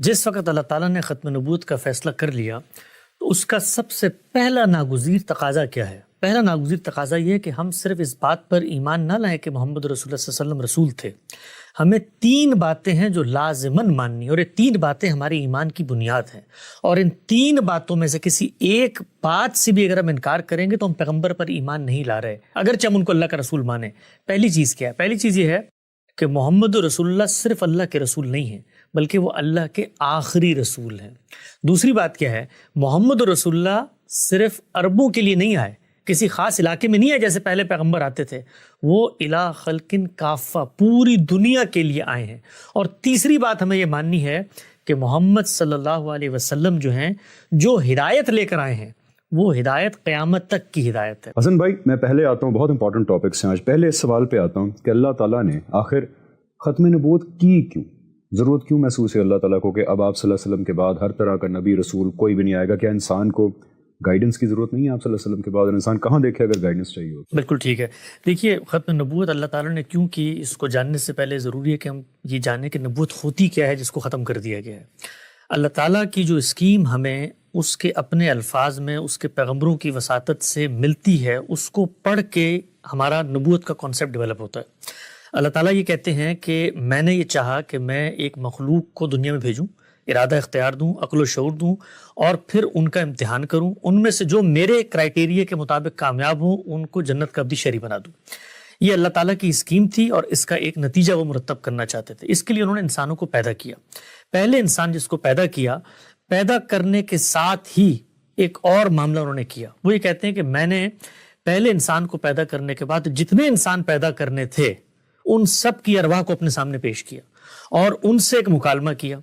جس وقت اللہ تعالیٰ نے ختم نبوت کا فیصلہ کر لیا تو اس کا سب سے پہلا ناگزیر تقاضا کیا ہے؟ پہلا ناگزیر تقاضا یہ ہے کہ ہم صرف اس بات پر ایمان نہ لائیں کہ محمد رسول اللہ صلی اللہ علیہ وسلم رسول تھے، ہمیں 3 باتیں ہیں جو لازماً ماننی، اور یہ 3 باتیں ہمارے ایمان کی بنیاد ہیں، اور ان 3 باتوں میں سے کسی ایک بات سے بھی اگر ہم انکار کریں گے تو ہم پیغمبر پر ایمان نہیں لا رہے، اگرچہ ہم ان کو اللہ کا رسول مانیں۔ پہلی چیز کیا ہے؟ پہلی چیز یہ ہے کہ محمد رسول اللہ صرف اللہ کے رسول نہیں ہیں بلکہ وہ اللہ کے آخری رسول ہیں۔ دوسری بات کیا ہے؟ محمد رسول اللہ صرف عربوں کے لیے نہیں آئے، کسی خاص علاقے میں نہیں آئے جیسے پہلے پیغمبر آتے تھے، وہ الی خلق کافہ، پوری دنیا کے لیے آئے ہیں۔ اور تیسری بات ہمیں یہ ماننی ہے کہ محمد صلی اللہ علیہ وسلم جو ہیں، جو ہدایت لے کر آئے ہیں وہ ہدایت قیامت تک کی ہدایت ہے۔ حسن بھائی میں پہلے آتا ہوں، بہت امپورٹنٹ ٹاپکس ہیں آج۔ پہلے اس سوال پہ آتا ہوں کہ اللہ تعالیٰ نے آخر ختم نبوت کی کیوں؟ ضرورت کیوں محسوس ہے اللہ تعالیٰ کو کہ اب آپ صلی اللہ علیہ وسلم کے بعد ہر طرح کا نبی رسول کوئی بھی نہیں آئے گا؟ کیا انسان کو گائیڈنس کی ضرورت نہیں ہے آپ صلی اللہ علیہ وسلم کے بعد؟ انسان کہاں دیکھے اگر گائیڈنس چاہیے ہو؟ بالکل ٹھیک ہے۔ دیکھیے، ختم نبوت اللہ تعالیٰ نے کیوں کی، اس کو جاننے سے پہلے ضروری ہے کہ ہم یہ جانیں کہ نبوت ہوتی کیا ہے جس کو ختم کر دیا گیا ہے۔ اللہ تعالیٰ کی جو اسکیم ہمیں اس کے اپنے الفاظ میں اس کے پیغمبروں کی وساطت سے ملتی ہے، اس کو پڑھ کے ہمارا نبوت کا کانسیپٹ ڈیولپ ہوتا ہے۔ اللہ تعالیٰ یہ کہتے ہیں کہ میں نے یہ چاہا کہ میں ایک مخلوق کو دنیا میں بھیجوں، ارادہ اختیار دوں، عقل و شعور دوں، اور پھر ان کا امتحان کروں، ان میں سے جو میرے کرائیٹیریا کے مطابق کامیاب ہوں ان کو جنت کا ابدی شہری بنا دوں۔ یہ اللہ تعالیٰ کی اسکیم تھی اور اس کا ایک نتیجہ وہ مرتب کرنا چاہتے تھے۔ اس کے لیے انہوں نے انسانوں کو پیدا کیا۔ پہلے انسان جس کو پیدا کیا، پیدا کرنے کے ساتھ ہی ایک اور معاملہ انہوں نے کیا۔ وہ یہ کہتے ہیں کہ میں نے پہلے انسان کو پیدا کرنے کے بعد جتنے انسان پیدا کرنے تھے ان سب کی ارواح کو اپنے سامنے پیش کیا اور ان سے ایک مکالمہ کیا،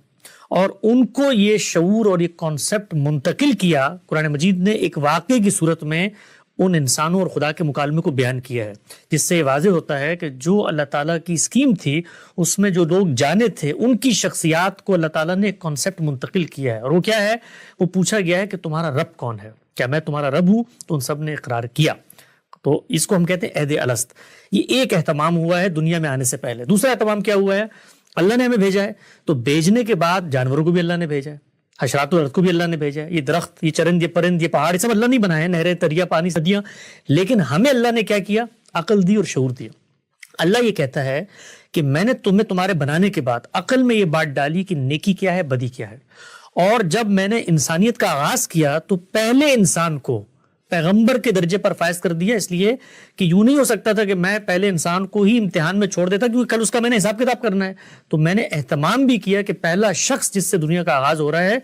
اور ان کو یہ شعور اور یہ کانسیپٹ منتقل کیا۔ قرآن مجید نے ایک واقعے کی صورت میں ان انسانوں اور خدا کے مکالمے کو بیان کیا ہے، جس سے یہ واضح ہوتا ہے کہ جو اللہ تعالیٰ کی اسکیم تھی اس میں جو لوگ جانے تھے ان کی شخصیات کو اللہ تعالیٰ نے ایک کانسیپٹ منتقل کیا ہے، اور وہ کیا ہے؟ وہ پوچھا گیا ہے کہ تمہارا رب کون ہے؟ کیا میں تمہارا رب ہوں؟ تو ان سب نے اقرار کیا۔ تو اس کو ہم کہتے ہیں عہد الست۔ یہ ایک اہتمام ہوا ہے دنیا میں آنے سے پہلے۔ دوسرا اہتمام کیا ہوا ہے؟ اللہ نے ہمیں بھیجا ہے، تو بھیجنے کے بعد جانوروں کو بھی اللہ نے بھیجا ہے، حشرات والارض کو بھی اللہ نے بھیجا ہے، یہ درخت، یہ چرند، یہ پرند، یہ پہاڑ، یہ سب اللہ نہیں بنائے ہیں، نہریں، دریا، پانی، ندیاں، لیکن ہمیں اللہ نے کیا کیا؟ عقل دی اور شعور دیا۔ اللہ یہ کہتا ہے کہ میں نے تمہیں تمہارے بنانے کے بعد عقل میں یہ بات ڈالی کہ نیکی کیا ہے، بدی کیا ہے، اور جب میں نے انسانیت کا آغاز کیا تو پہلے انسان کو پیغمبر کے درجے پر فائز کر دیا، اس لیے کہ یوں نہیں ہو سکتا تھا کہ میں پہلے انسان کو ہی امتحان میں چھوڑ دیتا کیونکہ کل اس کا میں نے حساب کتاب کرنا ہے۔ تو میں نے اہتمام بھی کیا کہ پہلا شخص جس سے دنیا کا آغاز ہو رہا ہے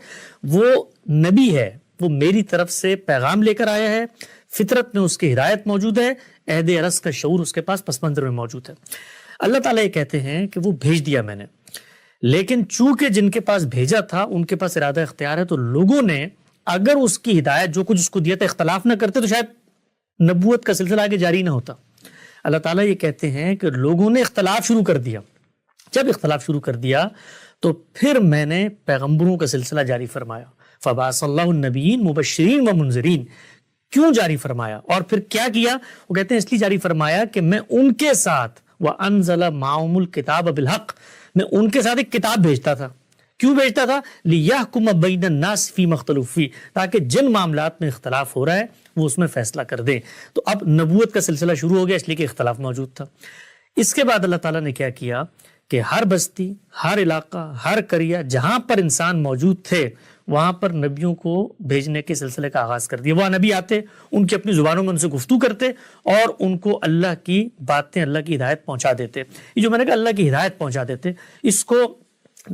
وہ نبی ہے، وہ میری طرف سے پیغام لے کر آیا ہے، فطرت میں اس کی ہدایت موجود ہے، عہد الست کا شعور اس کے پاس پس منظر میں موجود ہے۔ اللہ تعالیٰ یہ کہتے ہیں کہ وہ بھیج دیا میں نے، لیکن چونکہ جن کے پاس بھیجا تھا ان کے پاس ارادہ اختیار ہے، تو لوگوں نے اگر اس کی ہدایت جو کچھ اس کو دیا تھا اختلاف نہ کرتے تو شاید نبوت کا سلسلہ آگے جاری نہ ہوتا۔ اللہ تعالیٰ یہ کہتے ہیں کہ لوگوں نے اختلاف شروع کر دیا، جب اختلاف شروع کر دیا تو پھر میں نے پیغمبروں کا سلسلہ جاری فرمایا۔ فبعث اللہ النبیین مبشرین و منذرین۔ کیوں جاری فرمایا اور پھر کیا کیا؟ وہ کہتے ہیں اس لیے جاری فرمایا کہ میں ان کے ساتھ وَأَنزَلَ مَعَهُمُ الْكِتَابَ بِالْحَقِّ، میں ان کے ساتھ ایک کتاب بھیجتا تھا۔ کیوں بھیجتا تھا؟ لِيَحْكُمَ بَيْنَ النَّاسِ فِي مَا اخْتَلَفُوا فِيهِ، تاکہ جن معاملات میں اختلاف ہو رہا ہے وہ اس میں فیصلہ کر دیں۔ تو اب نبوت کا سلسلہ شروع ہو گیا اس لیے کہ اختلاف موجود تھا۔ اس کے بعد اللہ تعالیٰ نے کیا کیا کہ ہر بستی، ہر علاقہ، ہر قریہ جہاں پر انسان موجود تھے وہاں پر نبیوں کو بھیجنے کے سلسلے کا آغاز کر دیا۔ وہ نبی آتے، ان کی اپنی زبانوں میں ان سے گفتگو کرتے اور ان کو اللہ کی باتیں، اللہ کی ہدایت پہنچا دیتے۔ یہ جو میں نے کہا اللہ کی ہدایت پہنچا دیتے، اس کو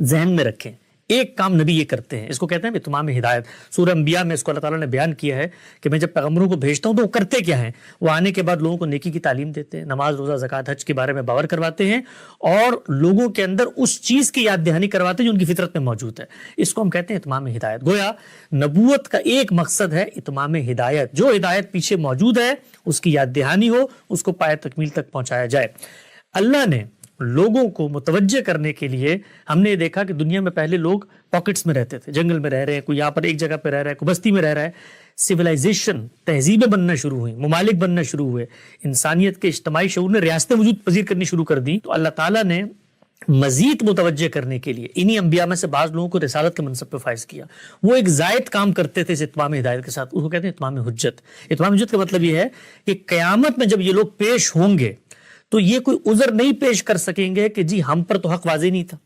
ذہن میں رکھیں۔ ایک کام نبی یہ کرتے ہیں، اس کو کہتے ہیں اتمام ہدایت۔ سورہ انبیاء میں اس کو اللہ تعالیٰ نے بیان کیا ہے کہ میں جب پیغمبروں کو بھیجتا ہوں تو وہ کرتے کیا ہیں؟ وہ آنے کے بعد لوگوں کو نیکی کی تعلیم دیتے ہیں، نماز، روزہ، زکوٰۃ، حج کے بارے میں باور کرواتے ہیں اور لوگوں کے اندر اس چیز کی یاد دہانی کرواتے ہیں جو ان کی فطرت میں موجود ہے۔ اس کو ہم کہتے ہیں اتمام ہدایت۔ گویا نبوت کا ایک مقصد ہے اتمام ہدایت، جو ہدایت پیچھے موجود ہے اس کی یاد دہانی ہو، اس کو پائے تکمیل تک پہنچایا جائے۔ اللہ نے لوگوں کو متوجہ کرنے کے لیے، ہم نے دیکھا کہ دنیا میں پہلے لوگ پاکٹس میں رہتے تھے، جنگل میں رہ رہے ہیں، کوئی یہاں پر ایک جگہ پہ رہ رہا ہے، کوئی بستی میں رہ رہا ہے۔ سویلائزیشن، تہذیبیں بننا شروع ہوئیں، ممالک بننا شروع ہوئے، انسانیت کے اجتماعی شعور نے ریاستیں وجود پذیر کرنی شروع کر دی۔ تو اللہ تعالیٰ نے مزید متوجہ کرنے کے لیے انہی انبیاء میں سے بعض لوگوں کو رسالت کے منصب پہ فائز کیا. وہ ایک زائد کام کرتے تھے اس اتمام ہدایت کے ساتھ, اس کو کہتے ہیں اتمام حجت. اتمام حجت کا مطلب یہ ہے کہ قیامت میں جب یہ لوگ پیش ہوں گے تو یہ کوئی عذر نہیں پیش کر سکیں گے کہ جی ہم پر تو حق واضح نہیں تھا.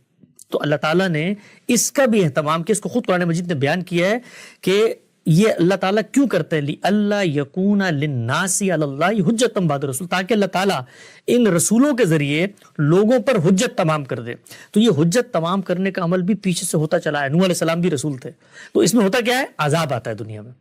تو اللہ تعالیٰ نے اس کا بھی اہتمام کیا, اس کو خود قرآن مجید نے بیان کیا ہے کہ یہ اللہ تعالیٰ کیوں کرتے ہیں, اللہ یکون للناس علی اللہ حجۃ بعد رسول, تاکہ اللہ تعالیٰ ان رسولوں کے ذریعے لوگوں پر حجت تمام کر دے. تو یہ حجت تمام کرنے کا عمل بھی پیچھے سے ہوتا چلا ہے. نوح علیہ السلام بھی رسول تھے, تو اس میں ہوتا کیا ہے, عذاب آتا ہے دنیا میں.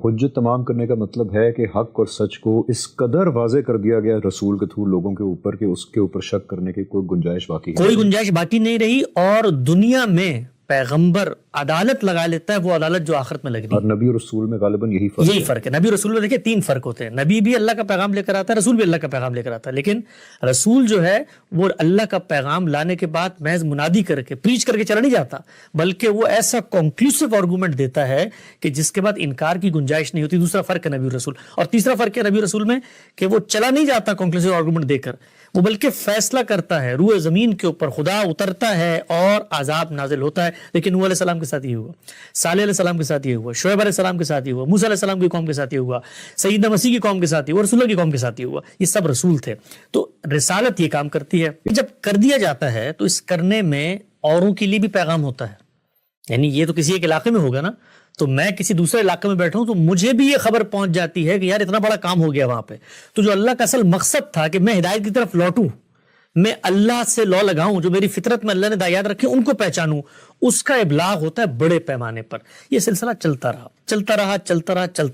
حجت تمام کرنے کا مطلب ہے کہ حق اور سچ کو اس قدر واضح کر دیا گیا رسول کے تھرو لوگوں کے اوپر کہ اس کے اوپر شک کرنے کی کوئی گنجائش باقی ہے, کوئی گنجائش باقی نہیں رہی. اور دنیا میں پیغمبر عدالت لگا لیتا ہے, وہ عدالت جو آخرت میں لگنی. اور نبی اور رسول میں غالباً یہی فرق ہے. نبی رسول میں دیکھیں 3 فرق ہوتے ہیں. نبی بھی اللہ کا پیغام لے کر آتا ہے, رسول بھی اللہ کا پیغام لے کر آتا ہے. لیکن رسول جو ہے وہ اللہ کا پیغام لانے کے بعد محض منادی کر کے پریچ کر کے چلا نہیں جاتا, بلکہ وہ ایسا کنکلوسیو آرگومنٹ دیتا ہے کہ جس کے بعد انکار کی گنجائش نہیں ہوتی. دوسرا فرق ہے نبی رسول. اور تیسرا فرق ہے نبی رسول میں کہ وہ چلا نہیں جاتا کنکلوسیو آرگومنٹ دے کر, وہ بلکہ فیصلہ کرتا ہے. روئے زمین کے اوپر خدا اترتا ہے اور عذاب نازل ہوتا ہے. لیکن نوح علیہ السلام کے ساتھ یہ ہوا, صالح علیہ السلام کے ساتھ یہ ہوا, شعیب علیہ السلام کے ساتھ یہ ہوا, موسیٰ علیہ السلام کی قوم کے ساتھ یہ ہوا, سیدنا مسیح کی قوم کے ساتھ یہ ہوا, رسول اللہ کی قوم کے ساتھ یہ ہوا. یہ سب رسول تھے. تو رسالت یہ کام کرتی ہے. جب کر دیا جاتا ہے تو اس کرنے میں اوروں کے لیے بھی پیغام ہوتا ہے. یعنی یہ تو کسی ایک علاقے میں ہوگا نا, تو میں کسی دوسرے علاقے میں بیٹھا ہوں تو مجھے بھی یہ خبر پہنچ جاتی ہے کہ یار اتنا بڑا کام ہو گیا وہاں پہ. تو جو اللہ کا اصل مقصد تھا کہ میں ہدایت کی طرف لوٹوں, میں اللہ سے لو لگاؤں, جو میری فطرت میں اللہ نے ہدایات رکھی ان کو پہچانوں, اس کا ابلاغ ہوتا ہے بڑے پیمانے پر. یہ سلسلہ چلتا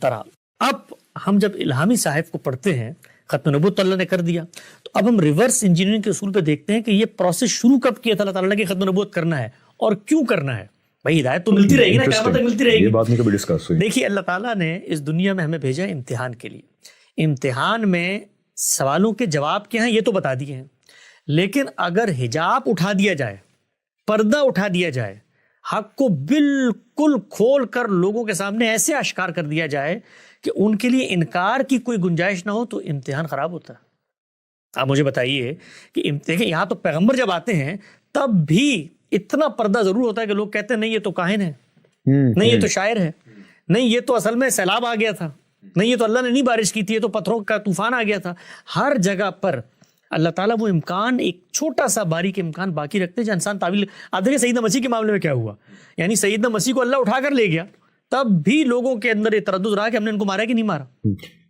رہا. اب ہم جب الہامی صحائف کو پڑھتے ہیں, ختم نبوت تو اللہ نے کر دیا, تو اب ہم ریورس انجینئرنگ کے اصول پہ دیکھتے ہیں کہ یہ پروسیس شروع کب کیا تھا اللہ تعالیٰ نے کہ ختم نبوت کرنا ہے, اور کیوں کرنا ہے. بھائی ہدایت تو ملتی رہے گی نا, قیامت تک ملتی رہے گی. یہ بات نہیں کبھی ڈسکس ہوئی. دیکھیے اللہ تعالیٰ نے اس دنیا میں ہمیں بھیجا امتحان کے لیے. امتحان میں سوالوں کے جواب کیا ہیں یہ تو بتا دیے ہیں, لیکن اگر حجاب اٹھا دیا جائے, پردہ اٹھا دیا جائے, حق کو بالکل کھول کر لوگوں کے سامنے ایسے آشکار کر دیا جائے کہ ان کے لیے انکار کی کوئی گنجائش نہ ہو, تو امتحان خراب ہوتا ہے. آپ مجھے بتائیے کہ دیکھیں یہاں تو پیغمبر جب آتے ہیں تب بھی اتنا پردہ ضرور ہوتا ہے کہ لوگ کہتے ہیں نہیں یہ تو کاہن ہے, نہیں یہ تو شاعر ہے, نہیں یہ تو اصل میں سیلاب آ گیا تھا, نہیں یہ تو اللہ نے نہیں بارش کی تھی, یہ تو پتھروں کا طوفان آ گیا تھا. ہر جگہ پر اللہ تعالیٰ وہ امکان, ایک چھوٹا سا باریک امکان باقی رکھتے ہیں جو انسان تعویل. آپ دیکھیں سیدنا مسیح کے معاملے میں کیا ہوا, یعنی سیدنا مسیح کو اللہ اٹھا کر لے گیا, تب بھی لوگوں کے اندر یہ تردد رہا کہ ہم نے ان کو مارا کہ نہیں مارا.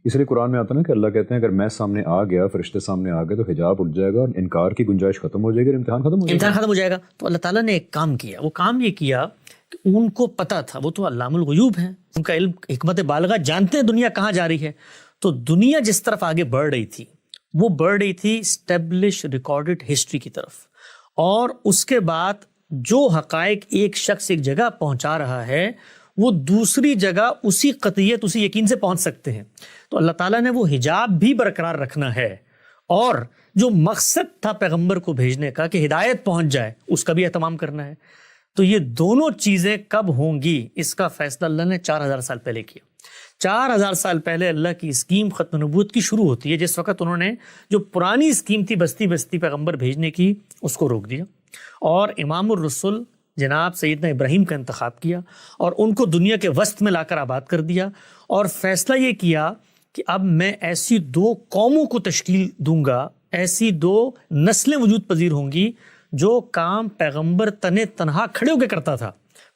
اس لیے قرآن میں آتا ہے نا کہ اللہ کہتے ہیں اگر میں سامنے آ گیا, فرشتے سامنے آ گئے, تو حجاب اٹھ جائے گا اور انکار کی گنجائش ختم ہو جائے گی اور امتحان ختم ہو جائے گا. تو اللہ تعالیٰ نے ایک کام کیا. وہ کام یہ کیا کہ ان کو پتا تھا, وہ تو علام الغیوب ہیں, ان کا علم حکمت بالغہ, جانتے ہیں دنیا کہاں جا رہی ہے. تو دنیا جس طرف آگے بڑھ رہی تھی وہ بڑھ رہی تھی اسٹیبلش ریکارڈڈ ہسٹری کی طرف, اور اس کے بعد جو حقائق ایک شخص ایک جگہ پہنچا رہا ہے وہ دوسری جگہ اسی قطعیت اسی یقین سے پہنچ سکتے ہیں. تو اللہ تعالیٰ نے وہ حجاب بھی برقرار رکھنا ہے, اور جو مقصد تھا پیغمبر کو بھیجنے کا کہ ہدایت پہنچ جائے, اس کا بھی اہتمام کرنا ہے. تو یہ دونوں چیزیں کب ہوں گی اس کا فیصلہ اللہ نے 4000 سال پہلے کیا. 4000 سال پہلے اللہ کی اسکیم ختم نبوت کی شروع ہوتی ہے, جس وقت انہوں نے جو پرانی اسکیم تھی بستی بستی پیغمبر بھیجنے کی اس کو روک دیا, اور امام الرسل جناب سیدنا ابراہیم کا انتخاب کیا, اور ان کو دنیا کے وسط میں لا کر آباد کر دیا, اور فیصلہ یہ کیا کہ اب میں ایسی 2 قوموں کو تشکیل دوں گا, ایسی 2 نسلیں وجود پذیر ہوں گی جو کام پیغمبر تنہا کھڑے ہو کے کرتا تھا,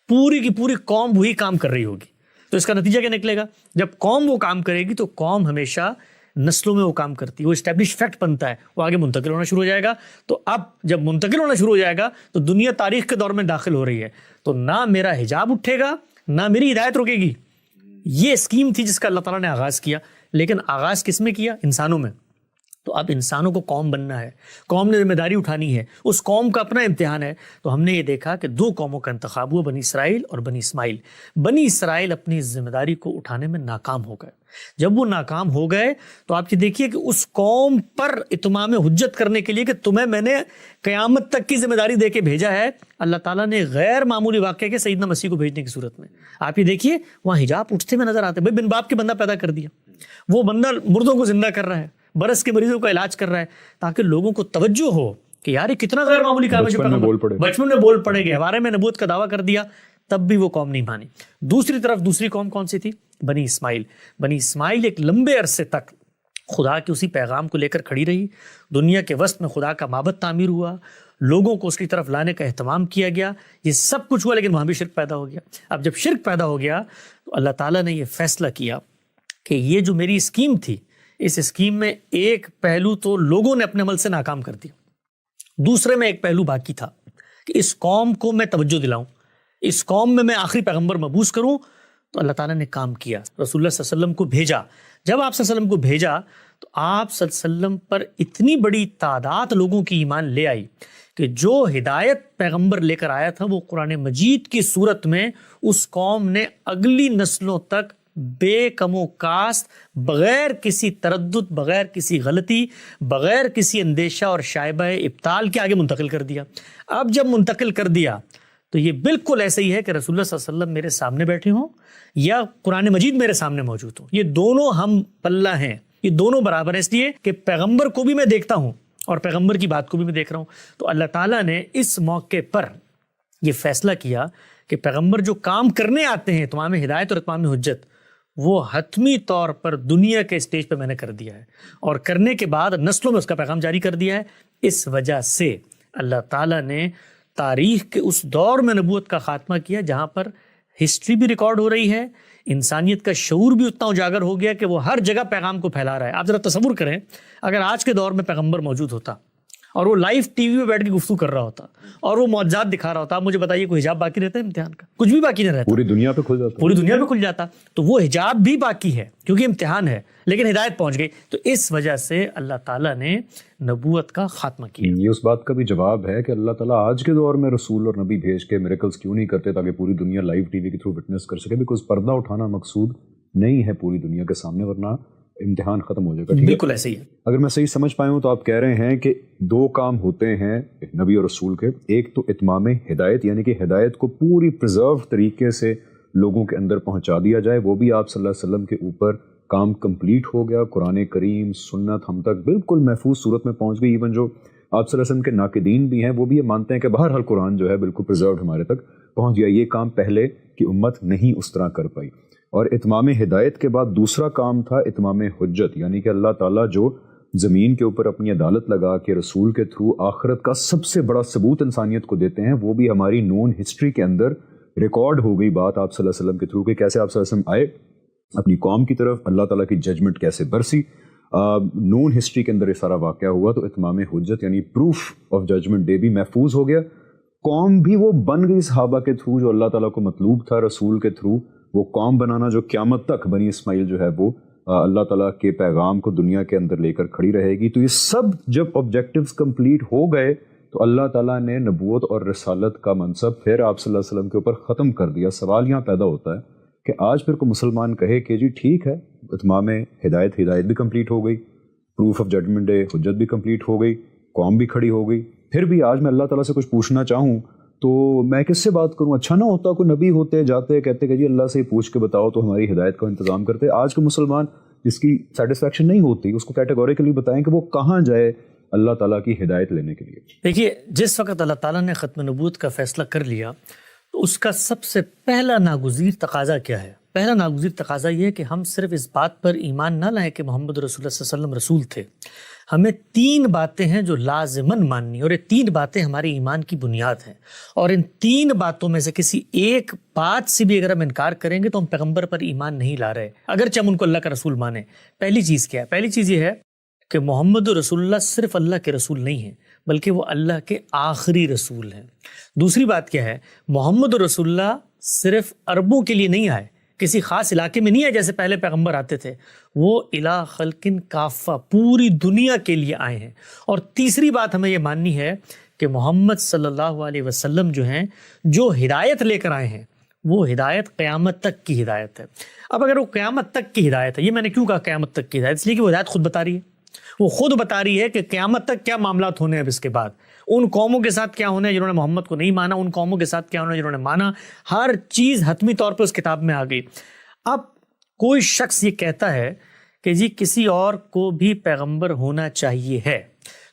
پوری کی پوری قوم وہی کام کر رہی ہوگی. تو اس کا نتیجہ کیا نکلے گا, جب قوم وہ کام کرے گی تو قوم ہمیشہ نسلوں میں وہ کام کرتی ہے, وہ اسٹیبلش فیکٹ بنتا ہے, وہ آگے منتقل ہونا شروع ہو جائے گا. تو اب جب منتقل ہونا شروع ہو جائے گا تو دنیا تاریخ کے دور میں داخل ہو رہی ہے, تو نہ میرا حجاب اٹھے گا نہ میری ہدایت رکے گی. یہ اسکیم تھی جس کا اللہ تعالیٰ نے آغاز کیا, لیکن آغاز کس میں کیا, انسانوں میں. تو اب انسانوں کو قوم بننا ہے, قوم نے ذمہ داری اٹھانی ہے, اس قوم کا اپنا امتحان ہے. تو ہم نے یہ دیکھا کہ 2 قوموں کا انتخاب ہوا, بنی اسرائیل اور بنی اسماعیل. بنی اسرائیل اپنی ذمہ داری کو اٹھانے میں ناکام ہو گئے. جب وہ ناکام ہو گئے تو آپ یہ دیکھیے کہ اس قوم پر اتمام حجت کرنے کے لیے کہ تمہیں میں نے قیامت تک کی ذمہ داری دے کے بھیجا ہے, اللہ تعالیٰ نے غیر معمولی واقعے کے سیدنا مسیح کو بھیجنے کی صورت میں آپ یہ دیکھیے وہاں حجاب اٹھتے ہوئے نظر آتے ہیں. بھائی بن باپ کے بندہ پیدا کر دیا, وہ بندہ مردوں کو زندہ کر رہا ہے, برس کے مریضوں کا علاج کر رہا ہے, تاکہ لوگوں کو توجہ ہو کہ یار یہ کتنا غیر معمولی کام ہے جو بچپن میں بول پڑے گئے، ہمارے میں نبوت کا دعویٰ کر دیا، تب بھی وہ قوم نہیں مانی۔ دوسری طرف دوسری قوم کون سی تھی؟ بنی اسماعیل۔ بنی اسماعیل ایک لمبے عرصے تک خدا کے اسی پیغام کو لے کر کھڑی رہی، دنیا کے وسط میں خدا کا معبد تعمیر ہوا، لوگوں کو اس کی طرف لانے کا اہتمام کیا گیا، یہ سب کچھ ہوا، لیکن وہاں بھی شرک پیدا ہو گیا۔ اب جب شرک پیدا ہو گیا تو اللہ تعالیٰ نے یہ فیصلہ کیا کہ یہ جو میری اسکیم تھی، اس اسکیم میں ایک پہلو تو لوگوں نے اپنے عمل سے ناکام کر دیا، دوسرے میں ایک پہلو باقی تھا کہ اس قوم کو میں توجہ دلاؤں، اس قوم میں آخری پیغمبر مبعوث کروں۔ تو اللہ تعالیٰ نے کام کیا، رسول اللہ صلی اللہ علیہ وسلم کو بھیجا۔ جب آپ صلی اللہ علیہ وسلم کو بھیجا تو آپ صلی اللہ علیہ وسلم پر اتنی بڑی تعداد لوگوں کی ایمان لے آئی کہ جو ہدایت پیغمبر لے کر آیا تھا وہ قرآن مجید کی صورت میں اس قوم نے اگلی نسلوں تک بے کم و کاست، بغیر کسی تردد، بغیر کسی غلطی، بغیر کسی اندیشہ اور شائبہ ابطال کے آگے منتقل کر دیا۔ اب جب منتقل کر دیا تو یہ بالکل ایسے ہی ہے کہ رسول اللہ صلی اللہ علیہ وسلم میرے سامنے بیٹھے ہوں یا قرآن مجید میرے سامنے موجود ہوں، یہ دونوں ہم پلہ ہیں، یہ دونوں برابر ہیں، اس لیے کہ پیغمبر کو بھی میں دیکھتا ہوں اور پیغمبر کی بات کو بھی میں دیکھ رہا ہوں۔ تو اللہ تعالیٰ نے اس موقع پر یہ فیصلہ کیا کہ پیغمبر جو کام کرنے آتے ہیں تمام ہدایت اور اتمام حجت، وہ حتمی طور پر دنیا کے اسٹیج پہ میں نے کر دیا ہے، اور کرنے کے بعد نسلوں میں اس کا پیغام جاری کر دیا ہے۔ اس وجہ سے اللہ تعالیٰ نے تاریخ کے اس دور میں نبوت کا خاتمہ کیا جہاں پر ہسٹری بھی ریکارڈ ہو رہی ہے، انسانیت کا شعور بھی اتنا اجاگر ہو گیا کہ وہ ہر جگہ پیغام کو پھیلا رہا ہے۔ آپ ذرا تصور کریں اگر آج کے دور میں پیغمبر موجود ہوتا اور وہ لائیو ٹی وی پہ بیٹھ کے گفتگو کر رہا ہوتا اور وہ معجزات دکھا رہا ہوتا، آپ مجھے بتائیے کوئی حجاب باقی رہتا ہے امتحان کا؟ کچھ بھی باقی نہیں رہتا، پوری دنیا پہ کھل جاتا، پوری دنیا پہ کھل جاتا۔ تو وہ حجاب بھی باقی ہے کیونکہ امتحان ہے، لیکن ہدایت پہنچ گئی۔ تو اس وجہ سے اللہ تعالیٰ نے نبوت کا خاتمہ کیا۔ یہ اس بات کا بھی جواب ہے کہ اللہ تعالیٰ آج کے دور میں رسول اور نبی بھیج کے میریکلز کیوں نہیں کرتے تاکہ پوری دنیا لائیو ٹی وی کے تھرو وٹنس کر سکے، بیکاز پردہ اٹھانا مقصود نہیں ہے پوری دنیا کے سامنے، ورنہ امتحان ختم ہو جائے گا۔ بالکل ایسے ہی ہے۔ اگر میں صحیح سمجھ پایا ہوں تو آپ کہہ رہے ہیں کہ دو کام ہوتے ہیں نبی اور رسول کے، ایک تو اتمام ہدایت، یعنی کہ ہدایت کو پوری پرزرو طریقے سے لوگوں کے اندر پہنچا دیا جائے، وہ بھی آپ صلی اللہ علیہ وسلم کے اوپر کام کمپلیٹ ہو گیا، قرآن کریم سنت ہم تک بالکل محفوظ صورت میں پہنچ گئی۔ ایون جو آپ صلی اللہ علیہ وسلم کے ناقدین بھی ہیں وہ بھی یہ مانتے ہیں کہ بہرحال قرآن جو ہے بالکل پرزروڈ ہمارے تک پہنچ گیا۔ یہ کام پہلے کی امت نہیں اس طرح کر پائی۔ اور اتمام ہدایت کے بعد دوسرا کام تھا اتمام حجت، یعنی کہ اللہ تعالیٰ جو زمین کے اوپر اپنی عدالت لگا کے رسول کے تھرو آخرت کا سب سے بڑا ثبوت انسانیت کو دیتے ہیں، وہ بھی ہماری نون ہسٹری کے اندر ریکارڈ ہو گئی بات آپ صلی اللہ علیہ وسلم کے تھرو کہ کیسے آپ صلی اللہ علیہ وسلم آئے اپنی قوم کی طرف، اللہ تعالیٰ کی ججمنٹ کیسے برسی، نون ہسٹری کے اندر یہ سارا واقعہ ہوا۔ تو اتمام حجت یعنی پروف آف ججمنٹ ڈے بھی محفوظ ہو گیا، قوم بھی وہ بن گئی صحابہ کے تھرو جو اللہ تعالیٰ کو مطلوب تھا، رسول کے تھرو وہ قوم بنانا جو قیامت تک بنی اسماعیل جو ہے وہ اللہ تعالیٰ کے پیغام کو دنیا کے اندر لے کر کھڑی رہے گی۔ تو یہ سب جب آبجیکٹیوز کمپلیٹ ہو گئے تو اللہ تعالیٰ نے نبوت اور رسالت کا منصب پھر آپ صلی اللہ علیہ وسلم کے اوپر ختم کر دیا۔ سوال یہاں پیدا ہوتا ہے کہ آج پھر کوئی مسلمان کہے کہ جی ٹھیک ہے اتمام ہدایت بھی کمپلیٹ ہو گئی، پروف آف ججمنٹ ڈے حجت بھی کمپلیٹ ہو گئی، قوم بھی کھڑی ہو گئی، پھر بھی آج میں اللہ تعالیٰ سے کچھ پوچھنا چاہوں تو میں کس سے بات کروں؟ اچھا نہ ہوتا کوئی نبی ہوتے جاتے کہتے کہ جی اللہ سے پوچھ کے بتاؤ تو ہماری ہدایت کا انتظام کرتے۔ آج کے مسلمان جس کی سیٹسفیکشن نہیں ہوتی اس کو کیٹیگوریکلی بتائیں کہ وہ کہاں جائے اللہ تعالیٰ کی ہدایت لینے کے لیے۔ دیکھیے جس وقت اللہ تعالیٰ نے ختم نبوت کا فیصلہ کر لیا تو اس کا سب سے پہلا ناگزیر تقاضا کیا ہے؟ پہلا ناگزیر تقاضا یہ ہے کہ ہم صرف اس بات پر ایمان نہ لائیں کہ محمد رسول اللہ صلی اللہ علیہ وسلم رسول تھے، ہمیں 3 باتیں ہیں جو لازماً ماننی، اور یہ 3 باتیں ہمارے ایمان کی بنیاد ہیں، اور ان 3 باتوں میں سے کسی ایک بات سے بھی اگر ہم انکار کریں گے تو ہم پیغمبر پر ایمان نہیں لا رہے، اگرچہ ہم ان کو اللہ کا رسول مانیں۔ پہلی چیز کیا ہے؟ پہلی چیز یہ ہے کہ محمد رسول اللہ صرف اللہ کے رسول نہیں ہیں بلکہ وہ اللہ کے آخری رسول ہیں۔ دوسری بات کیا ہے؟ محمد رسول اللہ صرف عربوں کے لیے نہیں آئے، کسی خاص علاقے میں نہیں آئے جیسے پہلے پیغمبر آتے تھے، وہ الی خلق کافہ پوری دنیا کے لیے آئے ہیں۔ اور تیسری بات ہمیں یہ ماننی ہے کہ محمد صلی اللہ علیہ وسلم جو ہیں جو ہدایت لے کر آئے ہیں وہ ہدایت قیامت تک کی ہدایت ہے۔ اب اگر وہ قیامت تک کی ہدایت ہے، یہ میں نے کیوں کہا قیامت تک کی ہدایت؟ اس لیے کہ وہ ہدایت خود بتا رہی ہے، وہ خود بتا رہی ہے کہ قیامت تک کیا معاملات ہونے ہیں، اب اس کے بعد ان قوموں کے ساتھ کیا ہونا ہے جنہوں نے محمد کو نہیں مانا، ان قوموں کے ساتھ کیا ہونا ہے جنہوں نے مانا، ہر چیز حتمی طور پہ اس کتاب میں آ گئی۔ اب کوئی شخص یہ کہتا ہے کہ جی کسی اور کو بھی پیغمبر ہونا چاہیے ہے،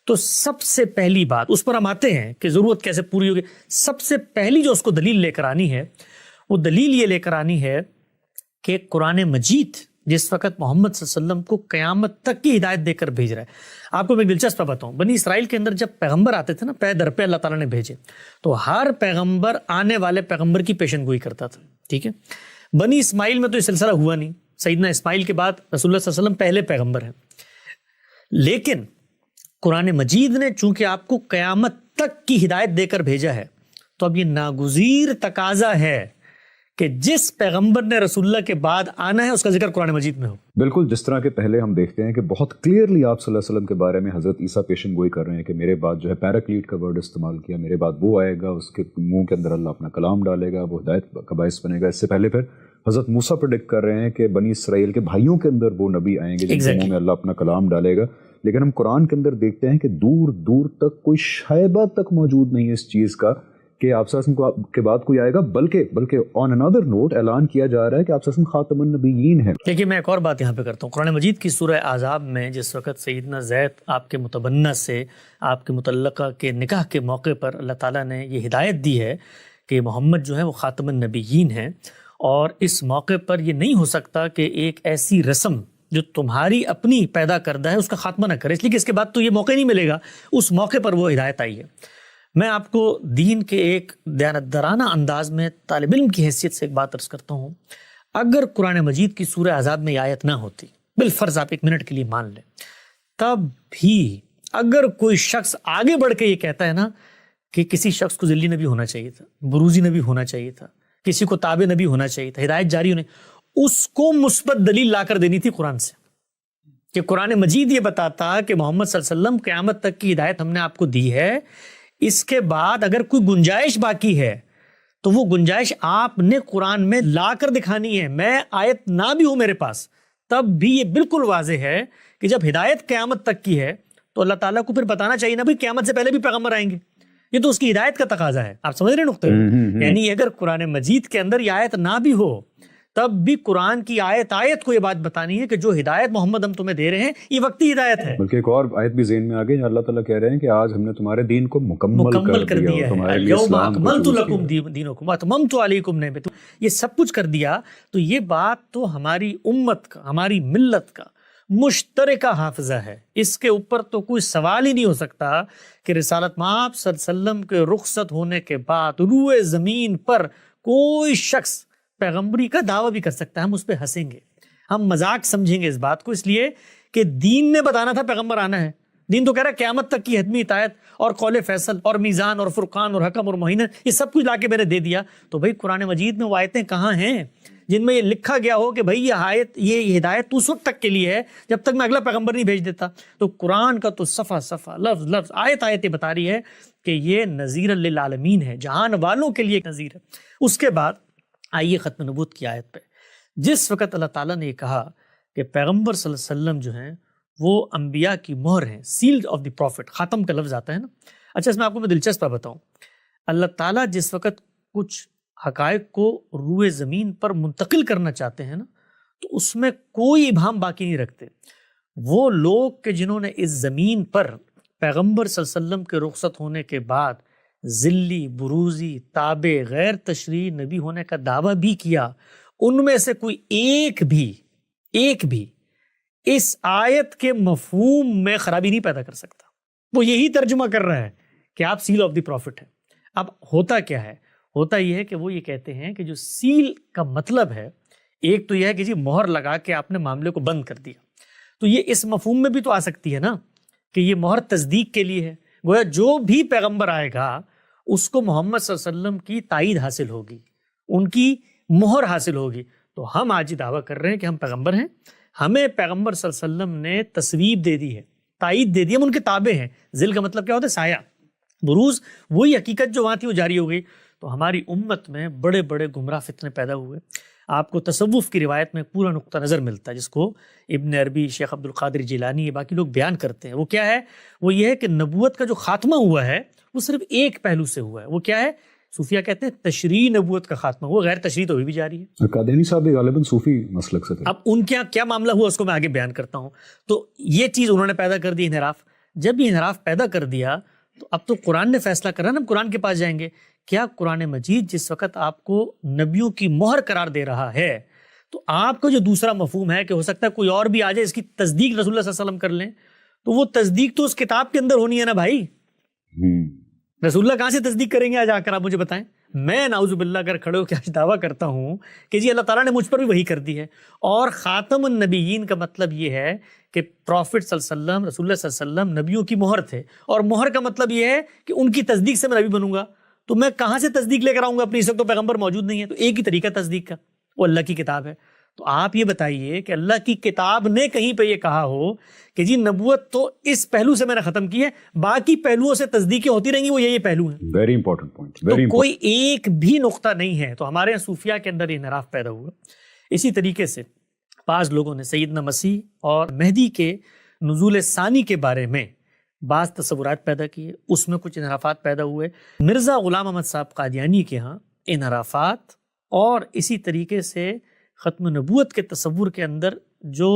تو سب سے پہلی بات اس پر ہم آتے ہیں کہ ضرورت کیسے پوری ہوگی. سب سے پہلی جو اس کو دلیل لے کر آنی ہے وہ دلیل یہ لے کر آنی ہے کہ قرآن مجید جس وقت محمد صلی اللہ علیہ وسلم کو قیامت تک کی ہدایت دے کر بھیج رہا ہے. آپ کو میں دلچسپ بتاؤں, بنی اسرائیل کے اندر جب پیغمبر آتے تھے نا, پے در پہ اللہ تعالیٰ نے بھیجے, تو ہر پیغمبر آنے والے پیغمبر کی پیشن گوئی کرتا تھا. ٹھیک ہے, بنی اسماعیل میں تو یہ سلسلہ ہوا نہیں, سیدنا اسماعیل کے بعد رسول اللہ صلی اللہ علیہ وسلم پہلے پیغمبر ہیں. لیکن قرآن مجید نے چونکہ آپ کو قیامت تک کی ہدایت دے کر بھیجا ہے, تو اب یہ ناگزیر تقاضا ہے کہ جس پیغمبر نے رسول اللہ کے بعد آنا ہے اس کا ذکر قرآن مجید میں ہو. بالکل, جس طرح کے پہلے ہم دیکھتے ہیں کہ بہت کلیئرلی آپ صلی اللہ علیہ وسلم کے بارے میں حضرت عیسیٰ پیشن گوئی کر رہے ہیں کہ میرے بعد جو ہے پیراکلیٹ کا ورڈ استعمال کیا, میرے بعد وہ آئے گا, اس کے منہ کے اندر اللہ اپنا کلام ڈالے گا, وہ ہدایت کا باعث بنے گا. اس سے پہلے پھر حضرت موسیٰ پریڈکٹ کر رہے ہیں کہ بنی اسرائیل کے بھائیوں کے اندر وہ نبی آئیں گے جن کے منہ میں اللہ اپنا کلام ڈالے گا. لیکن ہم قرآن کے اندر دیکھتے ہیں کہ دور دور تک کوئی شائبہ تک موجود نہیں ہے اس چیز کا کہ آپ صلی اللہ علیہ وسلم کے بعد کوئی آئے گا, بلکہ آن انادر نوٹ اعلان کیا جا رہا ہے کہ آپ صلی اللہ علیہ وسلم خاتم النبیین ہیں. لیکن میں ایک اور بات یہاں پہ کرتا ہوں. قرآن مجید کی سورہ احزاب میں جس وقت سیدنا زید آپ کے متبنہ سے آپ کے متعلقہ کے نکاح کے موقع پر اللہ تعالیٰ نے یہ ہدایت دی ہے کہ محمد جو ہے وہ خاتم النبیین ہیں, اور اس موقع پر یہ نہیں ہو سکتا کہ ایک ایسی رسم جو تمہاری اپنی پیدا کردہ ہے اس کا خاتمہ نہ کرے, اس لیے کہ اس کے بعد تو یہ موقع نہیں ملے گا. اس موقع پر وہ ہدایت آئی ہے. میں آپ کو دین کے ایک دیانتدارانہ انداز میں طالب علم کی حیثیت سے ایک بات عرض کرتا ہوں. اگر قرآن مجید کی سورہ احزاب میں یہ آیت نہ ہوتی, بالفرض آپ ایک منٹ کے لیے مان لیں, تب بھی اگر کوئی شخص آگے بڑھ کے یہ کہتا ہے نا کہ کسی شخص کو ذلی نبی ہونا چاہیے تھا, بروزی نبی ہونا چاہیے تھا, کسی کو تابع نبی ہونا چاہیے تھا, ہدایت جاری ہونے, اس کو مثبت دلیل لا کر دینی تھی قرآن سے, کہ قرآن مجید یہ بتاتا کہ محمد صلی اللہ علیہ وسلم قیامت تک کی ہدایت ہم نے آپ کو دی ہے, اس کے بعد اگر کوئی گنجائش باقی ہے تو وہ گنجائش آپ نے قرآن میں لا کر دکھانی ہے. میں آیت نہ بھی ہوں میرے پاس, تب بھی یہ بالکل واضح ہے کہ جب ہدایت قیامت تک کی ہے تو اللہ تعالیٰ کو پھر بتانا چاہیے نا بھائی قیامت سے پہلے بھی پیغمبر آئیں گے. یہ تو اس کی ہدایت کا تقاضا ہے. آپ سمجھ رہے ہیں نقطہ؟ یعنی اگر قرآن مجید کے اندر یہ آیت نہ بھی ہو تب بھی قرآن کی آیت کو یہ بات بتانی ہے کہ جو ہدایت محمد ہم تمہیں دے رہے ہیں یہ وقتی ہدایت ہے. بلکہ ایک اور آیت بھی ذہن میں آگئی, اللہ تعالیٰ کہہ رہے ہیں کہ آج ہم نے تمہارے دین کو مکمل کر دیا ہے, الیوم اکملت لکم دینکم واتممت علیکم نعمتی, یہ سب کچھ کر دیا. تو یہ بات تو ہماری امت کا, ہماری ملت کا مشترکہ حافظہ ہے. اس کے اوپر تو کوئی سوال ہی نہیں ہو سکتا کہ رسالت مآب صلی اللہ علیہ وسلم کے رخصت ہونے کے بعد روئے زمین پر کوئی شخص پیغمبری کا دعویٰ بھی کر سکتا ہے. ہم اس پہ ہنسیں گے, ہم مذاق سمجھیں گے اس بات کو, اس لیے کہ دین نے بتانا تھا پیغمبر آنا ہے. دین تو کہہ رہا ہے قیامت تک کی حتمی اطاعت اور قول فیصل اور میزان اور فرقان اور حکم اور معین, یہ سب کچھ لا کے میں نے دے دیا. تو بھائی قرآن مجید میں وہ آیتیں کہاں ہیں جن میں یہ لکھا گیا ہو کہ بھائی یہ ہدایت اس وقت تک کے لیے ہے جب تک میں اگلا پیغمبر نہیں بھیج دیتا. تو قرآن کا تو صفحہ لفظ آیت بتا رہی ہے کہ یہ نذیر للعالمین ہے, جہان والوں کے لیے نذیر ہے. اس کے بعد آئیے ختم نبوت کی آیت پہ. جس وقت اللہ تعالیٰ نے یہ کہا کہ پیغمبر صلی اللہ علیہ وسلم جو ہیں وہ انبیاء کی مہر ہیں, سیلڈ آف دی پروفٹ, خاتم کا لفظ آتا ہے نا. اچھا, اس میں آپ کو میں دلچسپ بتاؤں, اللہ تعالیٰ جس وقت کچھ حقائق کو روئے زمین پر منتقل کرنا چاہتے ہیں نا, تو اس میں کوئی ابہام باقی نہیں رکھتے. وہ لوگ کہ جنہوں نے اس زمین پر پیغمبر صلی اللہ علیہ وسلم کے رخصت ہونے کے بعد ذلی, بروزی, تابع, غیر تشریعی نبی ہونے کا دعویٰ بھی کیا, ان میں سے کوئی ایک بھی اس آیت کے مفہوم میں خرابی نہیں پیدا کر سکتا. وہ یہی ترجمہ کر رہا ہے کہ آپ سیل آف دی پروفٹ ہیں. اب ہوتا کیا ہے, ہوتا یہ ہے کہ وہ یہ کہتے ہیں کہ جو سیل کا مطلب ہے, ایک تو یہ ہے کہ جی مہر لگا کے آپ نے معاملے کو بند کر دیا, تو یہ اس مفہوم میں بھی تو آ سکتی ہے نا کہ یہ مہر تصدیق کے لیے ہے. گویا جو بھی پیغمبر آئے گا اس کو محمد صلی اللہ علیہ وسلم کی تائید حاصل ہوگی, ان کی مہر حاصل ہوگی. تو ہم آج یہ دعویٰ کر رہے ہیں کہ ہم پیغمبر ہیں, ہمیں پیغمبر صلی اللہ علیہ وسلم نے تصویب دے دی ہے, تائید دے دی, ہم ان کے تابع ہیں. ذل کا مطلب کیا ہوتا ہے؟ سایہ. بروز وہی حقیقت جو وہاں تھی وہ جاری ہو گئی. تو ہماری امت میں بڑے بڑے گمراہ فتنے پیدا ہوئے. آپ کو تصوف کی روایت میں پورا نقطہ نظر ملتا ہے جس کو ابن عربی, شیخ عبد القادر جیلانی, یہ باقی لوگ بیان کرتے ہیں. وہ کیا ہے؟ وہ یہ ہے کہ نبوت کا جو خاتمہ ہوا ہے وہ صرف ایک پہلو سے ہوا ہے. وہ کیا ہے؟ صوفیہ کہتے ہیں تشریع نبوت کا خاتمہ. وہ غیر تشریع تو ابھی بھی جاری ہے. قادیانی صاحب بھی غالباً صوفی مسلک سے تھے. اب ان کے کیا معاملہ ہوا اس کو میں آگے بیان کرتا ہوں. تو یہ چیز انہوں نے پیدا کر دی, انحراف. جب یہ انحراف پیدا کر دیا تو اب تو قرآن نے فیصلہ کرا نا، ہم قرآن کے پاس جائیں گے. کیا قرآن مجید جس وقت آپ کو نبیوں کی مہر قرار دے رہا ہے تو آپ کا جو دوسرا مفہوم ہے کہ ہو سکتا ہے کوئی اور بھی آ جائے اس کی تصدیق رسول اللہ صلی اللہ علیہ وسلم کر لیں، تو وہ تصدیق تو اس کتاب کے اندر ہونی ہے نا بھائی. رسول اللہ کہاں سے تصدیق کریں گے؟ آج آ کر آپ مجھے بتائیں. میں نعوذ باللہ اگر کھڑے ہو کے آج دعویٰ کرتا ہوں کہ جی اللہ تعالیٰ نے مجھ پر بھی وحی کر دی ہے، اور خاتم النبیین کا مطلب یہ ہے کہ پروفٹ صلی اللہ علیہ وسلم، رسول اللہ صلی اللہ علیہ وسلم نبیوں کی مہر تھے، اور مہر کا مطلب یہ ہے کہ ان کی تصدیق سے میں نبی بنوں گا. تو میں کہاں سے تصدیق لے کر آؤں گا اپنی؟ اس وقت تو پیغمبر موجود نہیں ہے. تو ایک ہی طریقہ تصدیق کا، وہ اللہ کی کتاب ہے. تو آپ یہ بتائیے کہ اللہ کی کتاب نے کہیں پہ یہ کہا ہو کہ جی نبوت تو اس پہلو سے میں نے ختم کی ہے، باقی پہلوؤں سے تصدیقیں ہوتی رہیں گی، وہ یہ پہلو ہیں. Very important point. تو کوئی ایک بھی نقطہ نہیں ہے. تو ہمارے صوفیہ کے اندر یہ انحراف پیدا ہوا. اسی طریقے سے بعض لوگوں نے سیدنا مسیح اور مہدی کے نزول ثانی کے بارے میں بعض تصورات پیدا کیے، اس میں کچھ انحرافات پیدا ہوئے. مرزا غلام احمد صاحب قادیانی کے ہاں انحرافات اور اسی طریقے سے ختم نبوت کے تصور کے اندر جو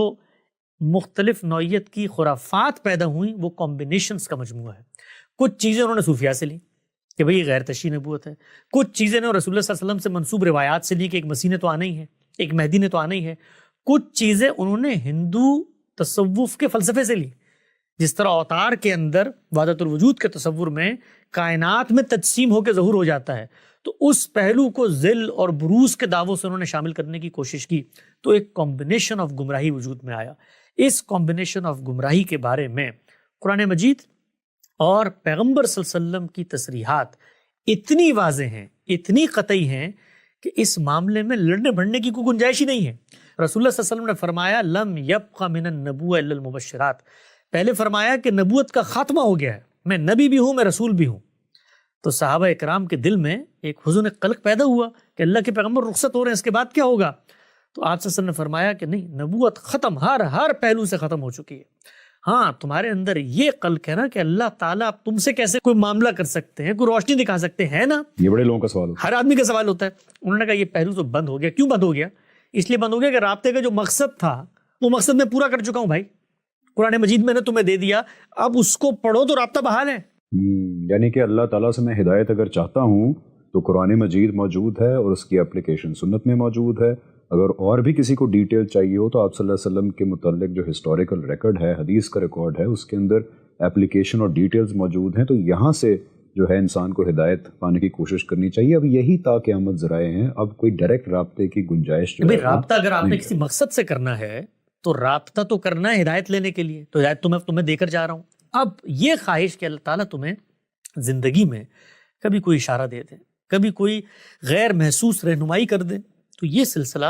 مختلف نوعیت کی خرافات پیدا ہوئیں وہ کمبینیشنز کا مجموعہ ہے. کچھ چیزیں انہوں نے صوفیہ سے لی کہ بھئی غیر تشریح نبوت ہے، کچھ چیزیں نے رسول اللہ صلی اللہ علیہ وسلم سے منسوب روایات سے لی کہ ایک مسیح نے تو آنا ہی ہے، ایک مہدی نے تو آنا ہی ہے. کچھ چیزیں انہوں نے ہندو تصوف کے فلسفے سے لی، جس طرح اوتار کے اندر وحدت الوجود کے تصور میں کائنات میں تجسیم ہو کے ظہور ہو جاتا ہے، تو اس پہلو کو ذل اور بروز کے دعووں سے انہوں نے شامل کرنے کی کوشش کی. تو ایک کمبینیشن آف گمراہی وجود میں آیا. اس کمبینیشن آف گمراہی کے بارے میں قرآن مجید اور پیغمبر صلی اللہ علیہ وسلم کی تصریحات اتنی واضح ہیں، اتنی قطعی ہیں کہ اس معاملے میں لڑنے بھڑنے کی کوئی گنجائش ہی نہیں ہے. رسول اللہ صلی اللہ علیہ وسلم نے فرمایا لم یبق من النبوۃ الا المبشرات. پہلے فرمایا کہ نبوت کا خاتمہ ہو گیا ہے، میں نبی بھی ہوں، میں رسول بھی ہوں. تو صحابہ اکرام کے دل میں ایک حزن قلق پیدا ہوا کہ اللہ کے پیغمبر رخصت ہو رہے ہیں، اس کے بعد کیا ہوگا؟ تو آپ صلی اللہ علیہ وسلم نے فرمایا کہ نہیں، نبوت ختم، ہر پہلو سے ختم ہو چکی ہے. ہاں تمہارے اندر یہ قلق ہے نا کہ اللہ تعالیٰ تم سے کیسے کوئی معاملہ کر سکتے ہیں، کوئی روشنی دکھا سکتے ہیں نا. یہ بڑے لوگوں کا سوال ہوتا ہے، ہر آدمی کا سوال ہوتا ہے. انہوں نے کہا یہ پہلو تو بند ہو گیا. کیوں بند ہو گیا؟ اس لیے بند ہو گیا کہ رابطے کا جو مقصد تھا وہ مقصد میں پورا کر چکا ہوں بھائی. قرآن مجید میں نے تمہیں دے دیا، اب اس کو پڑھو تو رابطہ بحال ہے. یعنی کہ اللہ تعالیٰ سے میں ہدایت اگر چاہتا ہوں تو قرآن مجید موجود ہے اور اس کی اپلیکیشن سنت میں موجود ہے. اگر اور بھی کسی کو ڈیٹیل چاہیے ہو تو آپ صلی اللہ علیہ وسلم کے متعلق جو ہسٹوریکل ریکارڈ ہے، حدیث کا ریکارڈ ہے، اس کے اندر اپلیکیشن اور ڈیٹیلز موجود ہیں. تو یہاں سے جو ہے انسان کو ہدایت پانے کی کوشش کرنی چاہیے. اب یہی تا قیامت ذرائع ہیں، اب کوئی ڈائریکٹ رابطے کی گنجائش جو ہے رابطہ اگر آپ نے کسی مقصد سے کرنا ہے تو رابطہ تو کرنا ہے ہدایت لینے کے لیے. تو ہدایت تمہیں دے کر جا رہا ہوں. اب یہ خواہش کہ اللہ تعالیٰ تمہیں زندگی میں کبھی کوئی اشارہ دے دے، کبھی کوئی غیر محسوس رہنمائی کر دے، تو یہ سلسلہ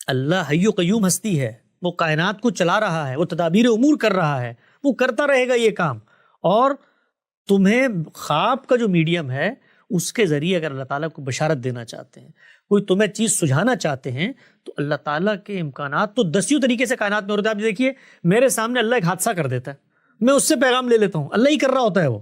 اللہ حی و قیوم ہستی ہے، وہ کائنات کو چلا رہا ہے، وہ تدابیر امور کر رہا ہے، وہ کرتا رہے گا یہ کام. اور تمہیں خواب کا جو میڈیم ہے اس کے ذریعے اگر اللہ تعالیٰ کو بشارت دینا چاہتے ہیں، کوئی تمہیں چیز سجھانا چاہتے ہیں، تو اللہ تعالیٰ کے امکانات تو دسیوں طریقے سے کائنات میں ہوتے ہیں. آپ دیکھیے میرے سامنے اللہ ایک حادثہ کر دیتا ہے، میں اس سے پیغام لے لیتا ہوں، اللہ ہی کر رہا ہوتا ہے، وہ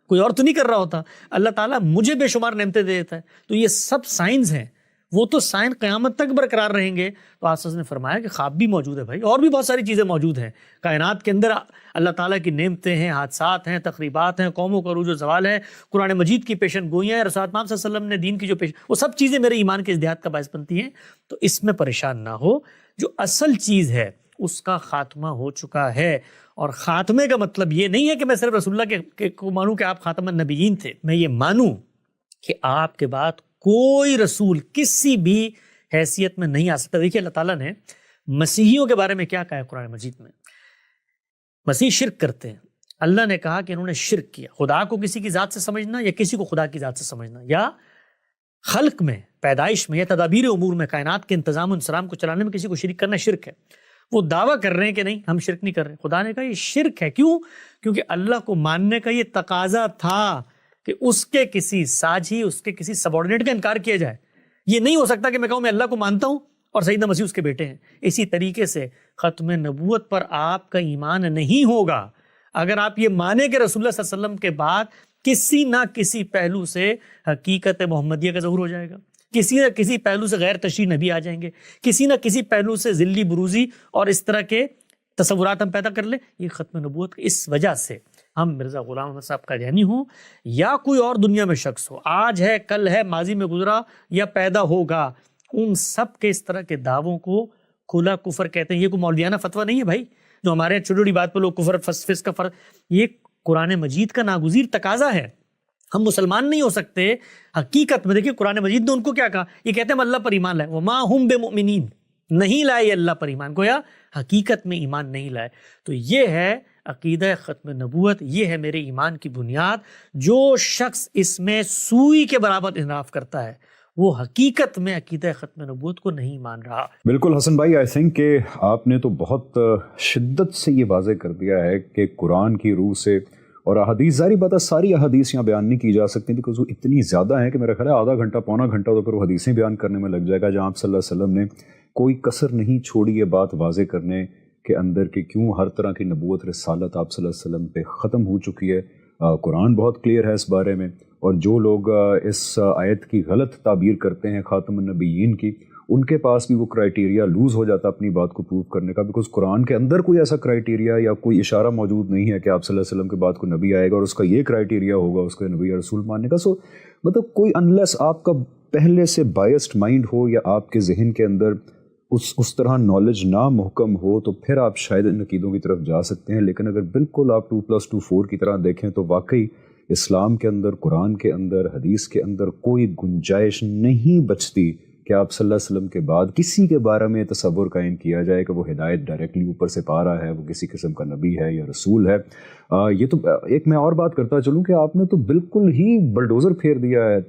کوئی اور تو نہیں کر رہا ہوتا. اللہ تعالیٰ مجھے بے شمار نعمتیں دے دیتا ہے. تو یہ سب سائنس ہیں، وہ تو سائنس قیامت تک برقرار رہیں گے. تو آساس نے فرمایا کہ خواب بھی موجود ہے بھائی، اور بھی بہت ساری چیزیں موجود ہیں کائنات کے اندر. اللہ تعالیٰ کی نعمتیں ہیں، حادثات ہیں، تقریبات ہیں، قوموں کا عروج و زوال ہے، قرآن مجید کی پیشن گوئیاں ہیں، رسول اللہ صلی اللہ علیہ وسلم نے دین کی جو وہ سب چیزیں میرے ایمان کے ازدیاد کا باعث بنتی ہیں. تو اس میں پریشان نہ ہو، جو اصل چیز ہے اس کا خاتمہ ہو چکا ہے. اور خاتمے کا مطلب یہ نہیں ہے کہ میں صرف رسول اللہ کو مانوں کہ آپ خاتم النبیین تھے. میں یہ مانوں کہ آپ کے بعد کوئی رسول کسی بھی حیثیت میں نہیں آ سکتا. دیکھیے اللہ تعالیٰ نے مسیحیوں کے بارے میں کیا کہا ہے قرآن مجید میں. مسیح شرک کرتے ہیں. اللہ نے کہا کہ انہوں نے شرک کیا. خدا کو کسی کی ذات سے سمجھنا یا کسی کو خدا کی ذات سے سمجھنا، یا خلق میں، پیدائش میں، یا تدابیر امور میں، کائنات کے انتظام و انصرام کو چلانے میں کسی کو شریک کرنا شرک ہے. وہ دعویٰ کر رہے ہیں کہ نہیں ہم شرک نہیں کر رہے. خدا نے کہا یہ شرک ہے. کیوں؟ کیونکہ اللہ کو ماننے کا یہ تقاضا تھا کہ اس کے کسی ساجھی، اس کے کسی سبارڈینیٹ کا انکار کیا جائے. یہ نہیں ہو سکتا کہ میں کہوں میں اللہ کو مانتا ہوں اور سیدنا مسیح اس کے بیٹے ہیں. اسی طریقے سے ختم نبوت پر آپ کا ایمان نہیں ہوگا اگر آپ یہ مانیں کہ رسول اللہ صلی اللہ علیہ وسلم کے بعد کسی نہ کسی پہلو سے حقیقت محمدیہ کا ظہور ہو جائے گا، کسی نہ کسی پہلو سے غیر تشریح نبی آ جائیں گے، کسی نہ کسی پہلو سے ذلی بروزی اور اس طرح کے تصورات ہم پیدا کر لیں. یہ ختم نبوت اس وجہ سے ہم مرزا غلام احمد صاحب قادیانی ہوں یا کوئی اور دنیا میں شخص ہو، آج ہے، کل ہے، ماضی میں گزرا یا پیدا ہوگا، ان سب کے اس طرح کے دعووں کو کھلا کفر کہتے ہیں۔ یہ کوئی مولویانہ فتویٰ نہیں ہے بھائی، جو ہمارے چھوٹی چھوٹی بات پہ لوگ کفر فسق کا فرق، یہ قرآن مجید کا ناگزیر تقاضا ہے۔ ہم مسلمان نہیں ہو سکتے حقیقت میں۔ دیکھیے قرآن مجید نے ان کو کیا کہا، یہ کہتے ہیں ہم اللہ پر ایمان لائے، وما ہم بمؤمنین، نہیں لائے یہ اللہ پر ایمان، گویا حقیقت میں ایمان نہیں لائے۔ تو یہ ہے عقیدہ ختم نبوت، یہ ہے میرے ایمان کی بنیاد۔ جو شخص اس میں سوئی کے برابر انحراف کرتا ہے وہ حقیقت میں عقیدہ ختم نبوت کو نہیں مان رہا۔ بالکل حسن بھائی، آئی تھنک کہ آپ نے تو بہت شدت سے یہ واضح کر دیا ہے کہ قرآن کی روح سے اور احادیث، ظاہری بات ہے ساری احادیث یہاں بیان نہیں کی جا سکتی بیکاز وہ اتنی زیادہ ہیں کہ میرا خیال ہے آدھا گھنٹہ پونا گھنٹہ تو پھر وہ حدیثیں بیان کرنے میں لگ جائے گا، جہاں آپ صلی اللہ علیہ وسلم نے کوئی کسر نہیں چھوڑی یہ بات واضح کرنے کے اندر کہ کیوں ہر طرح کی نبوت رسالت آپ صلی اللہ علیہ وسلم پہ ختم ہو چکی ہے۔ قرآن بہت کلیئر ہے اس بارے میں، اور جو لوگ اس آیت کی غلط تعبیر کرتے ہیں خاتم النبیین کی، ان کے پاس بھی وہ کرائیٹیریا لوز ہو جاتا اپنی بات کو پروف کرنے کا، بیکاز قرآن کے اندر کوئی ایسا کرائیٹیریا یا کوئی اشارہ موجود نہیں ہے کہ آپ صلی اللہ علیہ وسلم کے بعد کوئی نبی آئے گا اور اس کا یہ کرائیٹیریا ہوگا اس کے نبی یا رسول ماننے کا۔ سو مطلب کوئی انلیس آپ کا پہلے سے بائسڈ مائنڈ ہو یا آپ کے ذہن کے اندر اس طرح نالج نہ محکم ہو تو پھر آپ شاید ان عقیدوں کی طرف جا سکتے ہیں، لیکن اگر بالکل آپ 2+2 4 کی طرح دیکھیں تو واقعی اسلام کے اندر، قرآن کے اندر، حدیث کے اندر کوئی گنجائش نہیں بچتی کہ آپ صلی اللہ علیہ وسلم کے بعد کسی کے بارے میں تصور قائم کیا جائے کہ وہ ہدایت ڈائریکٹلی اوپر سے پا رہا ہے، وہ کسی قسم کا نبی ہے یا رسول ہے۔ یہ تو ایک میں اور بات کرتا چلوں کہ آپ نے تو بالکل ہی بلڈوزر پھیر دیا ہے